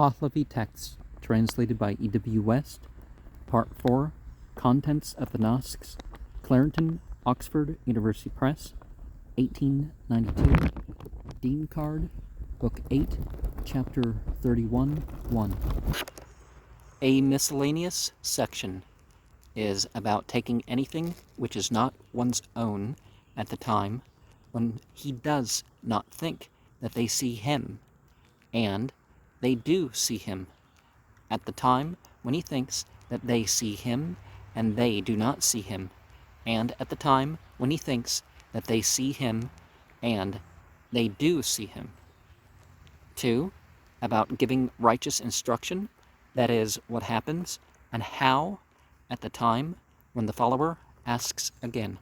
Pahlavi text translated by E.W. West, Part 4, Contents of the Nasks, Clarendon, Oxford University Press, 1892, Dinkard, Book 8, Chapter 31, 1. A miscellaneous section is about taking anything which is not one's own at the time when he does not think that they see him, and they do see him, at the time when he thinks that they see him and they do not see him, and at the time when he thinks that they see him and they do see him. 2. About giving righteous instruction, that is, what happens and how at the time when the follower asks again.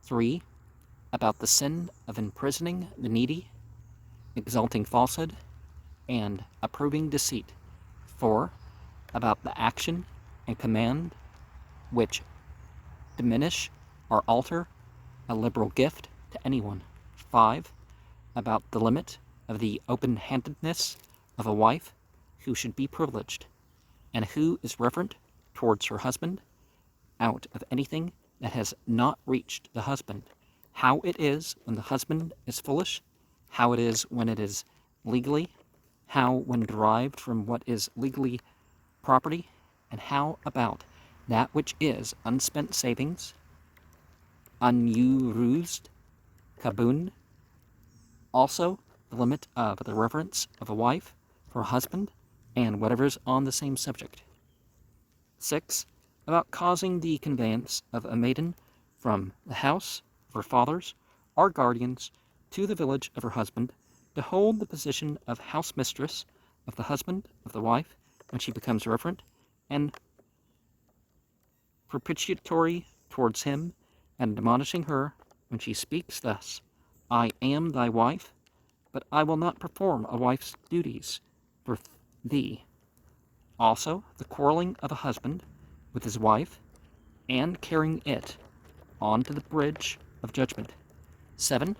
3. About the sin of imprisoning the needy, exalting falsehood, and approving deceit. 4. About the action and command which diminish or alter a liberal gift to anyone. 5. About the limit of the open-handedness of a wife who should be privileged, and who is reverent towards her husband out of anything that has not reached the husband. How it is when the husband is foolish, how it is when it is legally, how when derived from what is legally property, and how about that which is unspent savings, unused kabun. Also, the limit of the reverence of a wife for a husband, and whatever is on the same subject. 6. About causing the conveyance of a maiden from the house of her fathers or guardians to the village of her husband, to hold the position of house mistress of the husband of the wife when she becomes reverent and propitiatory towards him, and admonishing her when she speaks thus, I am thy wife, but I will not perform a wife's duties for thee. Also, the quarreling of a husband with his wife, and carrying it on to the bridge of judgment. 7.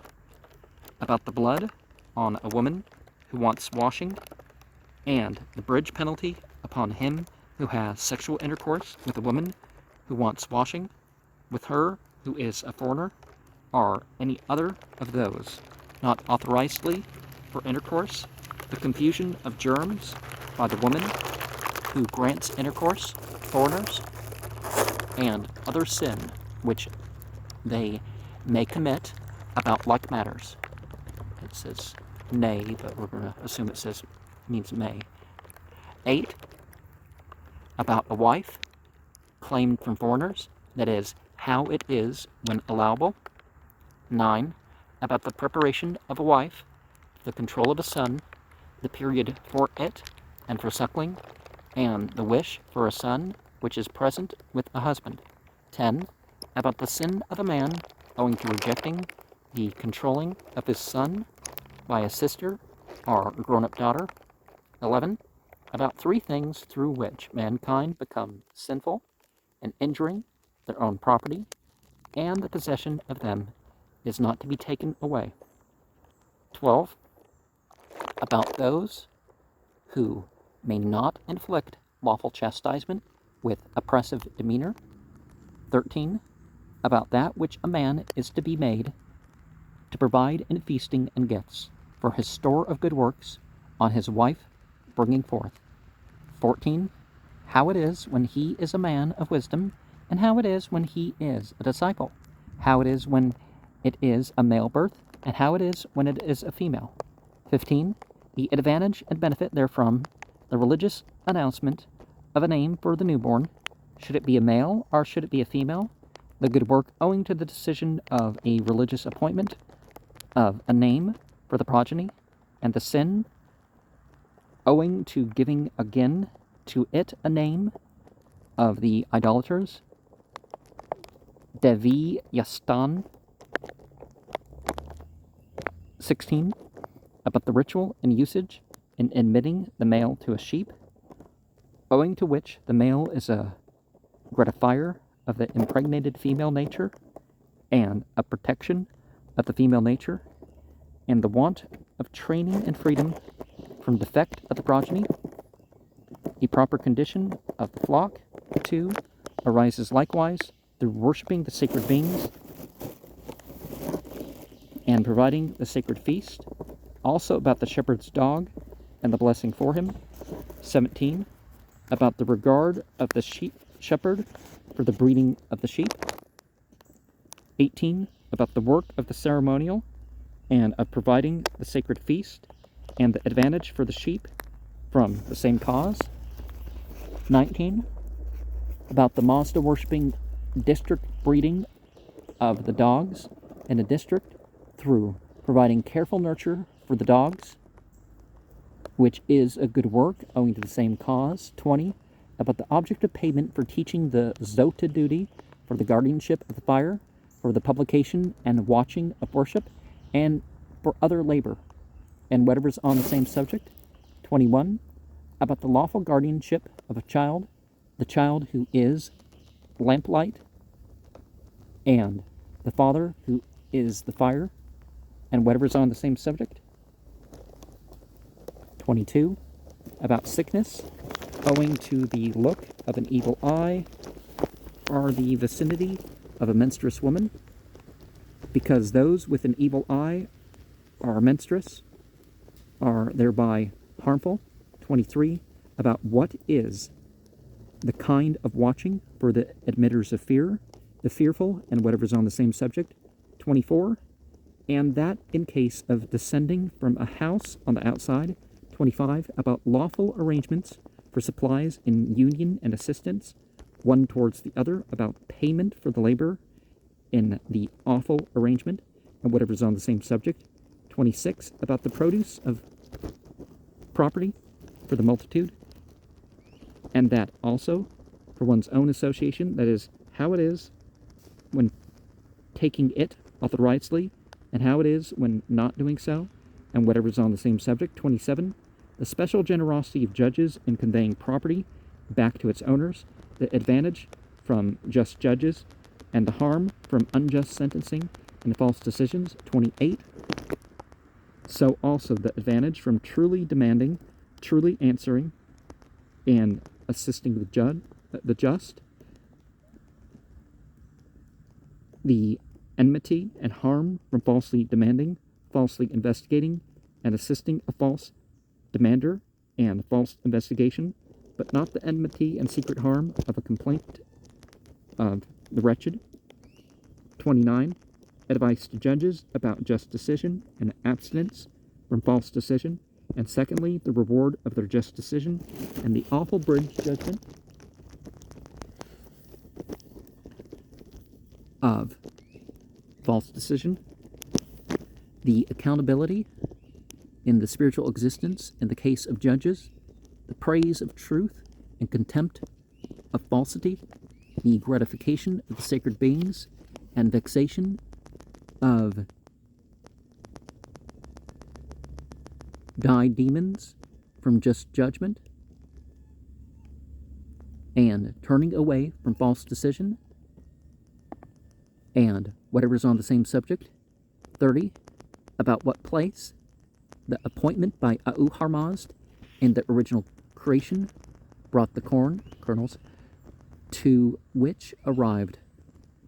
About the blood on a woman who wants washing, and the bridge penalty upon him who has sexual intercourse with a woman who wants washing, with her who is a foreigner, or any other of those not authorizedly for intercourse, the confusion of germs by the woman who grants intercourse, foreigners, and other sin which they may commit about like matters. It says nay, but we're going to assume it means may. 8. About a wife claimed from foreigners, that is, how it is when allowable. 9. About the preparation of a wife, the control of a son, the period for it and for suckling, and the wish for a son which is present with a husband. 10. About the sin of a man owing to rejecting the controlling of his son by a sister or grown-up daughter. 11. About 3 things through which mankind become sinful and injuring their own property, and the possession of them is not to be taken away. 12. About those who may not inflict lawful chastisement with oppressive demeanor. 13. About that which a man is to be made to provide in feasting and gifts for his store of good works on his wife bringing forth. 14. How it is when he is a man of wisdom, and how it is when he is a disciple. How it is when it is a male birth, and how it is when it is a female. 15. The advantage and benefit therefrom, the religious announcement of a name for the newborn, should it be a male or should it be a female, the good work owing to the decision of a religious appointment of a name for the progeny, and the sin owing to giving again to it a name of the idolaters, Devi Yastan. 16. About the ritual and usage in admitting the male to a sheep, owing to which the male is a gratifier of the impregnated female nature, and a protection of the female nature, and the want of training and freedom from defect of the progeny, a proper condition of the flock. 2. Arises likewise through worshiping the sacred beings and providing the sacred feast. Also about the shepherd's dog and the blessing for him. 17. About the regard of the shepherd for the breeding of the sheep. 18. About the work of the ceremonial and of providing the sacred feast and the advantage for the sheep from the same cause. 19. About the Mazda worshipping district breeding of the dogs in a district through providing careful nurture for the dogs, which is a good work owing to the same cause. 20. About the object of payment for teaching the Zota duty for the guardianship of the fire, for the publication and watching of worship, and for other labor, and whatever's on the same subject. 21. About the lawful guardianship of a child, the child who is lamplight, and the father who is the fire, and whatever's on the same subject. 22. About sickness, owing to the look of an evil eye, or the vicinity of a menstruous woman, because those with an evil eye are menstruous, are thereby harmful. 23. About what is the kind of watching for the admitters of fear, the fearful, and whatever's on the same subject. 24. And that in case of descending from a house on the outside. 25. About lawful arrangements for supplies in union and assistance, one towards the other, about payment for the labor in the awful arrangement, and whatever's on the same subject. 26. About the produce of property for the multitude, and that also for one's own association, that is, how it is when taking it authorizedly, and how it is when not doing so, and whatever's on the same subject. 27. The special generosity of judges in conveying property back to its owners, the advantage from just judges, and the harm from unjust sentencing and false decisions. 28. So also the advantage from truly demanding, truly answering, and assisting the just. The enmity and harm from falsely demanding, falsely investigating, and assisting a false demander and false investigation, but not the enmity and secret harm of a complaint of the wretched. 29. Advice to judges about just decision and abstinence from false decision, and secondly, the reward of their just decision and the awful bridge judgment of false decision, the accountability in the spiritual existence in the case of judges, the praise of truth and contempt of falsity, the gratification of the sacred beings and vexation of guide demons from just judgment, and turning away from false decision, and whatever's on the same subject. 30. About what place the appointment by Auharmazd in the original creation brought the kernels, to which arrived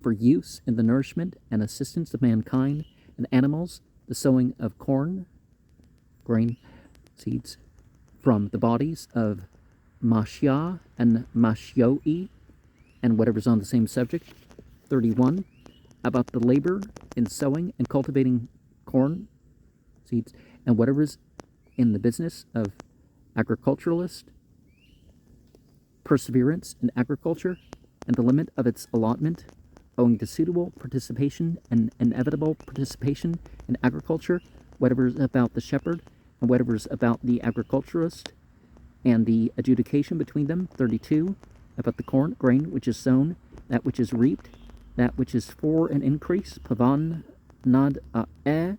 for use in the nourishment and assistance of mankind and animals, the sowing of corn, grain, seeds, from the bodies of Mashya and Mashyoi, and whatever's on the same subject. 31. About the labor in sowing and cultivating corn, seeds, and whatever's in the business of agriculturalist, perseverance in agriculture, and the limit of its allotment, owing to suitable participation and inevitable participation in agriculture, whatever's about the shepherd, and whatever's about the agriculturist, and the adjudication between them. 32. About the corn, grain which is sown, that which is reaped, that which is for an increase, pavan nad and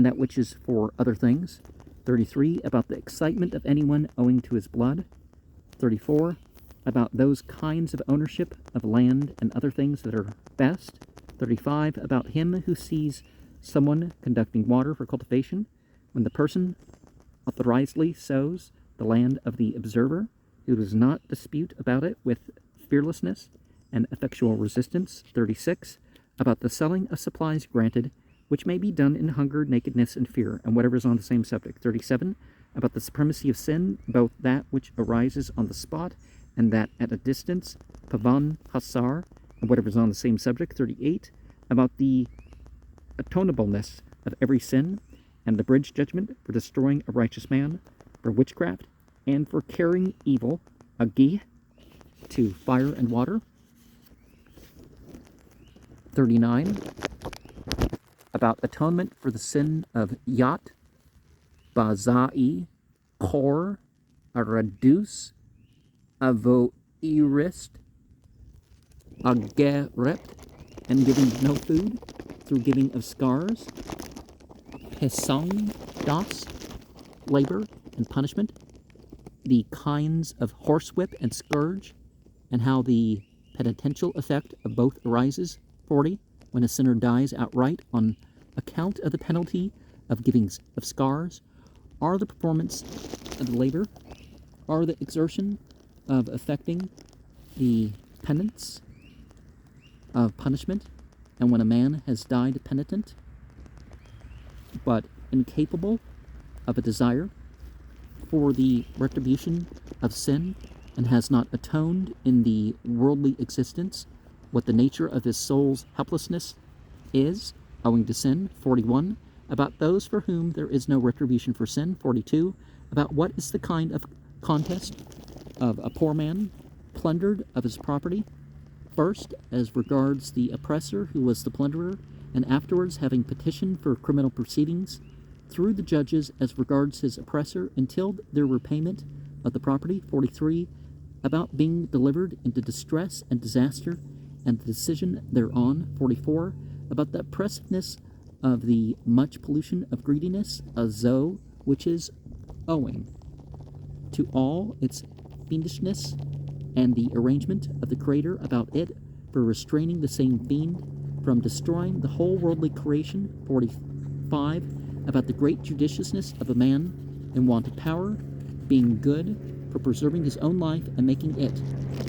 that which is for other things. 33. About the excitement of anyone owing to his blood. 34. About those kinds of ownership of land and other things that are best. 35. About him who sees someone conducting water for cultivation, when the person authorizedly sows the land of the observer, who does not dispute about it with fearlessness and effectual resistance. 36. About the selling of supplies granted, which may be done in hunger, nakedness, and fear, and whatever is on the same subject. 37. About the supremacy of sin, both that which arises on the spot and that at a distance. Pavan Hasar, and whatever is on the same subject. 38. About the atonableness of every sin, and the bridge judgment for destroying a righteous man, for witchcraft, and for carrying evil, agi, to fire and water. 39. About atonement for the sin of Yat, Bazai, Kor, Aradus, Avoirist, Ageret, and giving no food, through giving of scars. Pesong, Das, labor and punishment. The kinds of horsewhip and scourge, and how the penitential effect of both arises. 40. When a sinner dies outright on account of the penalty of giving of scars, are the performance of the labor, are the exertion of effecting the penance of punishment, and when a man has died penitent, but incapable of a desire for the retribution of sin, and has not atoned in the worldly existence what the nature of his soul's helplessness is, owing to sin. 41. About those for whom there is no retribution for sin. 42. About what is the kind of contest of a poor man plundered of his property, first as regards the oppressor who was the plunderer, and afterwards having petitioned for criminal proceedings through the judges as regards his oppressor until their repayment of the property. 43. About being delivered into distress and disaster and the decision thereon. 44. About the oppressiveness of the much pollution of greediness, a zoe, which is owing to all its fiendishness, and the arrangement of the Creator about it for restraining the same fiend from destroying the whole worldly creation. 45. About the great judiciousness of a man in want of power, being good for preserving his own life and making it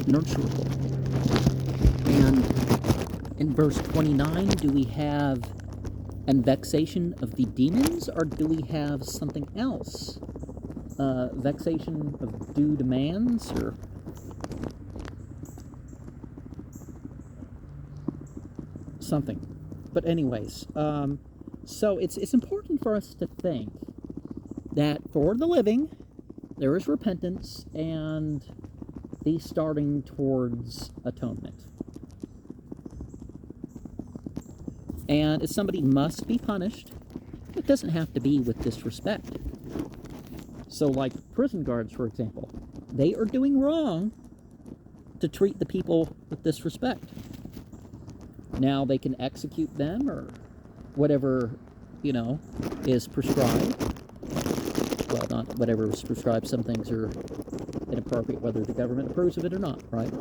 nurturable. And in verse 29, do we have an vexation of the demons, or do we have something else? Vexation of due demands, or something. But anyways, so it's important for us to think that for the living, there is repentance and the starting towards atonement. And if somebody must be punished, it doesn't have to be with disrespect. So like prison guards, for example, they are doing wrong to treat the people with disrespect. Now they can execute them or whatever, is prescribed. Well, not whatever is prescribed. Some things are inappropriate, whether the government approves of it or not, right?